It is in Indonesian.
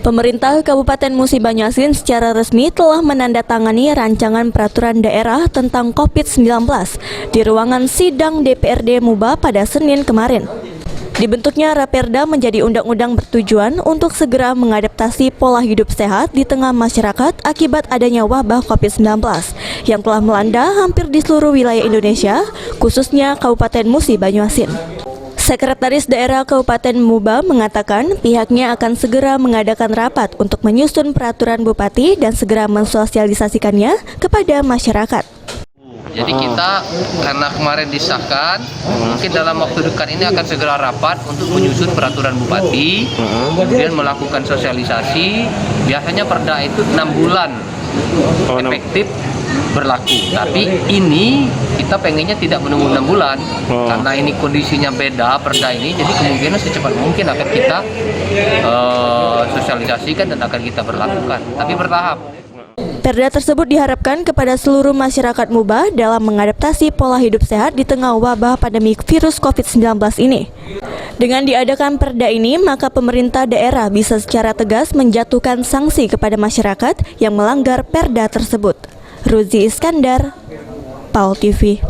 Pemerintah Kabupaten Musi Banyuasin secara resmi telah menandatangani rancangan peraturan daerah tentang COVID-19 di ruangan sidang DPRD Muba pada Senin kemarin. Dibentuknya Raperda menjadi undang-undang bertujuan untuk segera mengadaptasi pola hidup sehat di tengah masyarakat akibat adanya wabah COVID-19 yang telah melanda hampir di seluruh wilayah Indonesia, khususnya Kabupaten Musi Banyuasin. Sekretaris Daerah Kabupaten Muba mengatakan pihaknya akan segera mengadakan rapat untuk menyusun peraturan bupati dan segera mensosialisasikannya kepada masyarakat. Jadi kita karena kemarin disahkan, mungkin dalam waktu dekat ini akan segera rapat untuk menyusun peraturan bupati, kemudian melakukan sosialisasi. Biasanya perda itu 6 bulan efektif berlaku, tapi ini kita pengennya tidak menunggu 6 bulan karena ini kondisinya beda perda ini, jadi kemungkinan secepat mungkin akan kita sosialisasikan dan akan kita berlakukan, tapi bertahap. Perda tersebut diharapkan kepada seluruh masyarakat Muba dalam mengadaptasi pola hidup sehat di tengah wabah pandemi virus COVID-19 ini. Dengan diadakan perda ini, maka pemerintah daerah bisa secara tegas menjatuhkan sanksi kepada masyarakat yang melanggar perda tersebut. Ruzi Iskandar, PAL TV.